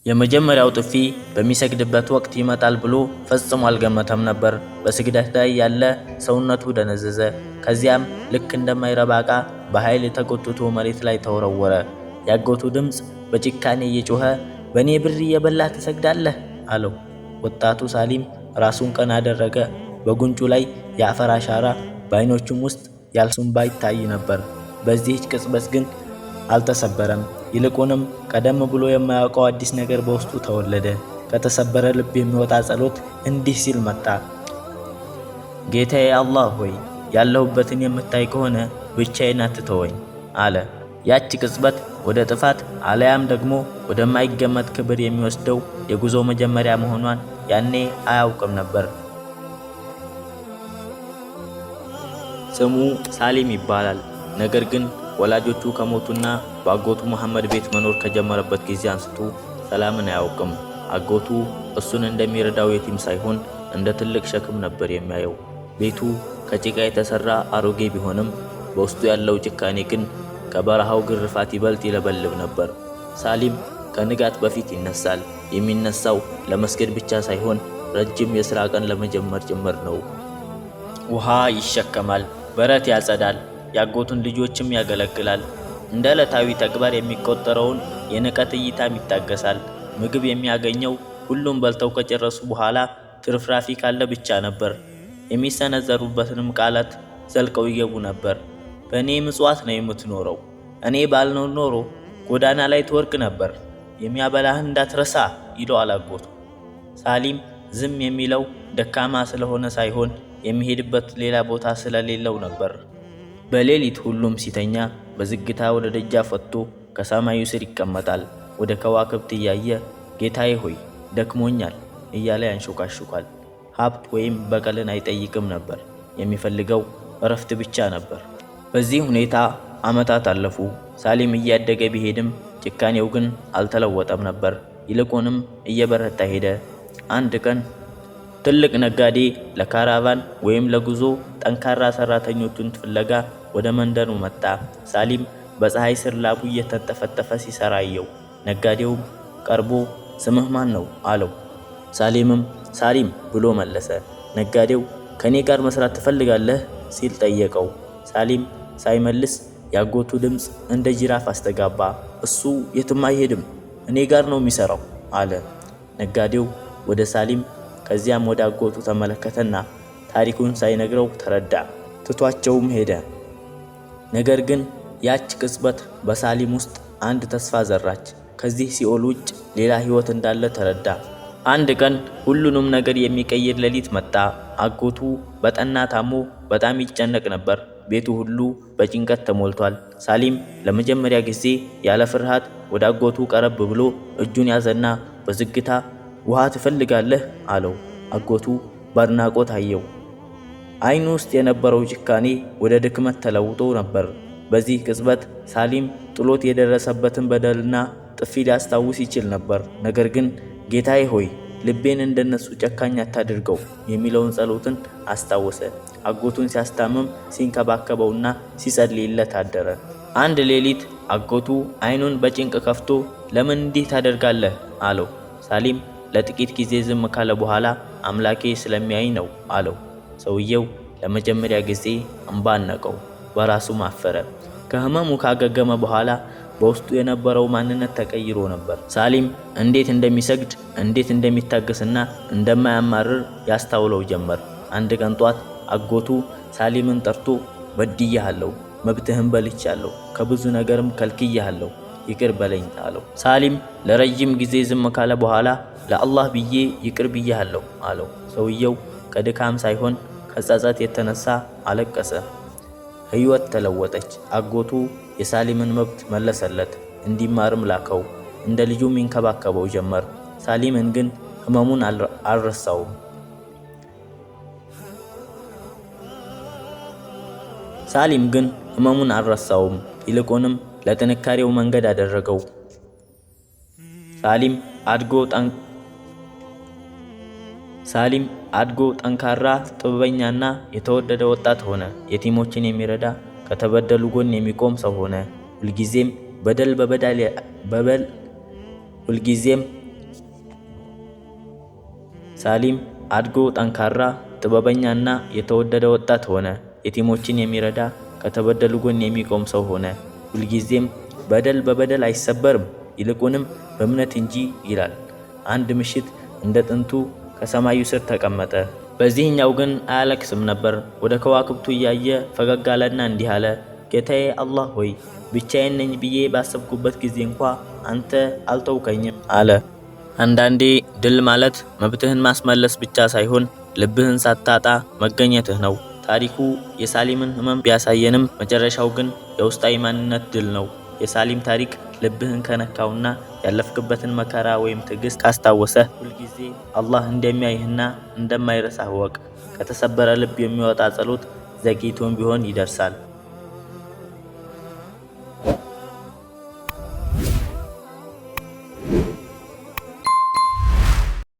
የመጀመሪያው ጥፊ በሚሰግድበት ወቅት ይመጣል ብሎ ፈጽሞ አልገመተም ነበር። በስግደት ላይ ያለ ሰውነቱ ደነዘዘ። ከዚያም ልክ እንደማይረባ ዕቃ በኃይል ተጎትቶ መሬት ላይ ተወረወረ። ያጎቱ ድምፅ በጭካኔ እየጮኸ በእኔ ብር እየበላህ ትሰግዳለህ አለው። ወጣቱ ሳሊም ራሱን ቀና አደረገ። በጉንጩ ላይ የአፈር አሻራ፣ በዓይኖቹም ውስጥ ያልሱንባ ይታይ ነበር። በዚህች ቅጽበት ግን አልተሰበረም። ይልቁንም ቀደም ብሎ የማያውቀው አዲስ ነገር በውስጡ ተወለደ። ከተሰበረ ልብ የሚወጣ ጸሎት እንዲህ ሲል መጣ። ጌታዬ አላህ ሆይ ያለሁበትን የምታይ ከሆነ ብቻዬን አትተወኝ አለ። ያች ቅጽበት ወደ ጥፋት አለያም ደግሞ ወደማይገመት ክብር የሚወስደው የጉዞ መጀመሪያ መሆኗን ያኔ አያውቅም ነበር። ስሙ ሳሊም ይባላል። ነገር ግን ወላጆቹ ከሞቱና በአጎቱ መሐመድ ቤት መኖር ከጀመረበት ጊዜ አንስቶ ሰላምን አያውቅም። አጎቱ እሱን እንደሚረዳው የቲም ሳይሆን እንደ ትልቅ ሸክም ነበር የሚያየው። ቤቱ ከጭቃ የተሰራ አሮጌ ቢሆንም በውስጡ ያለው ጭካኔ ግን ከበረሃው ግርፋት ይበልጥ ይለበልብ ነበር። ሳሊም ከንጋት በፊት ይነሳል። የሚነሳው ለመስገድ ብቻ ሳይሆን ረጅም የሥራ ቀን ለመጀመር ጭምር ነው። ውሃ ይሸከማል፣ በረት ያጸዳል፣ ያጎቱን ልጆችም ያገለግላል። እንደ ዕለታዊ ተግባር የሚቆጠረውን የንቀት እይታም ይታገሳል። ምግብ የሚያገኘው ሁሉም በልተው ከጨረሱ በኋላ ትርፍራፊ ካለ ብቻ ነበር። የሚሰነዘሩበትንም ቃላት ዘልቀው ይገቡ ነበር። በእኔ ምጽዋት ነው የምትኖረው፣ እኔ ባልኖር ኖሮ ጎዳና ላይ ትወርቅ ነበር፣ የሚያበላህን እንዳትረሳ ይለዋል አጎቱ። ሳሊም ዝም የሚለው ደካማ ስለሆነ ሳይሆን የሚሄድበት ሌላ ቦታ ስለሌለው ነበር። በሌሊት ሁሉም ሲተኛ በዝግታ ወደ ደጃፍ ወጥቶ ከሰማዩ ስር ይቀመጣል። ወደ ከዋክብት እያየ ጌታዬ ሆይ ደክሞኛል እያለ ያንሾካሹካል። ሀብት ወይም በቀልን አይጠይቅም ነበር። የሚፈልገው እረፍት ብቻ ነበር። በዚህ ሁኔታ ዓመታት አለፉ። ሳሊም እያደገ ቢሄድም ጭካኔው ግን አልተለወጠም ነበር። ይልቁንም እየበረታ ሄደ። አንድ ቀን ትልቅ ነጋዴ ለካራቫን ወይም ለጉዞ ጠንካራ ሰራተኞቹን ፍለጋ ወደ መንደሩ መጣ። ሳሊም በፀሐይ ስር ላቡ እየተንጠፈጠፈ ሲሰራ አየው። ነጋዴውም ቀርቦ ስምህ ማን ነው አለው። ሳሊምም ሳሊም ብሎ መለሰ። ነጋዴው ከኔ ጋር መስራት ትፈልጋለህ ሲል ጠየቀው። ሳሊም ሳይመልስ ያጎቱ ድምፅ እንደ ጅራፍ አስተጋባ። እሱ የትም አይሄድም፣ እኔ ጋር ነው የሚሰራው አለ። ነጋዴው ወደ ሳሊም ከዚያም ወደ አጎቱ ተመለከተና ታሪኩን ሳይነግረው ተረዳ። ትቷቸውም ሄደ። ነገር ግን ያች ቅጽበት በሳሊም ውስጥ አንድ ተስፋ ዘራች። ከዚህ ሲኦል ውጭ ሌላ ህይወት እንዳለ ተረዳ። አንድ ቀን ሁሉንም ነገር የሚቀይር ሌሊት መጣ። አጎቱ በጠና ታሞ በጣም ይጨነቅ ነበር። ቤቱ ሁሉ በጭንቀት ተሞልቷል። ሳሊም ለመጀመሪያ ጊዜ ያለ ፍርሃት ወደ አጎቱ ቀረብ ብሎ እጁን ያዘና በዝግታ ውሃ ትፈልጋለህ አለው። አጎቱ በአድናቆት አየው። አይኑ ውስጥ የነበረው ጭካኔ ወደ ድክመት ተለውጦ ነበር። በዚህ ቅጽበት ሳሊም ጥሎት የደረሰበትን በደልና ጥፊ ሊያስታውስ ይችል ነበር። ነገር ግን ጌታዬ ሆይ ልቤን እንደነሱ ጨካኝ አታድርገው የሚለውን ጸሎትን አስታወሰ። አጎቱን ሲያስታምም ሲንከባከበውና ሲጸልይለት አደረ። አንድ ሌሊት አጎቱ አይኑን በጭንቅ ከፍቶ ለምን እንዲህ ታደርጋለህ አለው። ሳሊም ለጥቂት ጊዜ ዝም ካለ በኋላ አምላኬ ስለሚያይ ነው አለው። ሰውየው ለመጀመሪያ ጊዜ እንባ አነቀው፣ በራሱም አፈረ። ከህመሙ ካገገመ በኋላ በውስጡ የነበረው ማንነት ተቀይሮ ነበር። ሳሊም እንዴት እንደሚሰግድ፣ እንዴት እንደሚታገስና እንደማያማርር ያስታውለው ጀመር። አንድ ቀን ጧት አጎቱ ሳሊምን ጠርቶ በድያለሁ፣ መብትህን በልቻለሁ፣ ከብዙ ነገርም ከልክያለሁ፣ ይቅር በለኝ አለው። ሳሊም ለረጅም ጊዜ ዝም ካለ በኋላ ለአላህ ብዬ ይቅር ብያለሁ አለው። ሰውየው ከድካም ሳይሆን ከጸጸት የተነሳ አለቀሰ። ህይወት ተለወጠች። አጎቱ የሳሊምን መብት መለሰለት፣ እንዲማርም ላከው፣ እንደ ልጁም ይንከባከበው ጀመር። ሳሊምን ግን ህመሙን አልረሳውም። ይልቁንም ለጥንካሬው መንገድ አደረገው። ሳሊም አድጎ ጠንካራ፣ ጥበበኛና የተወደደ ወጣት ሆነ። የቲሞችን የሚረዳ፣ ከተበደሉ ጎን የሚቆም ሰው ሆነ። ሁልጊዜም ሳሊም አድጎ ጠንካራ ጥበበኛና የተወደደ ወጣት ሆነ። የቲሞችን የሚረዳ ከተበደሉ ጎን የሚቆም ሰው ሆነ። ሁልጊዜም በደል በበደል አይሰበርም ይልቁንም በእምነት እንጂ ይላል። አንድ ምሽት እንደ ጥንቱ ከሰማዩ ስር ተቀመጠ። በዚህኛው ግን አያለቅስም ነበር። ወደ ከዋክብቱ እያየ ፈገግ አለና እንዲህ አለ፣ ጌታዬ አላህ ሆይ ብቻዬን ነኝ ብዬ ባሰብኩበት ጊዜ እንኳ አንተ አልተውከኝም አለ። አንዳንዴ ድል ማለት መብትህን ማስመለስ ብቻ ሳይሆን ልብህን ሳታጣ መገኘትህ ነው። ታሪኩ የሳሊምን ህመም ቢያሳየንም መጨረሻው ግን የውስጣዊ ማንነት ድል ነው። የሳሊም ታሪክ ልብህን ከነካውና ያለፍክበትን መከራ ወይም ትዕግስት ካስታወሰህ ሁልጊዜ አላህ እንደሚያይህና እንደማይረሳህ ወቅ። ከተሰበረ ልብ የሚወጣ ጸሎት ዘግይቶም ቢሆን ይደርሳል።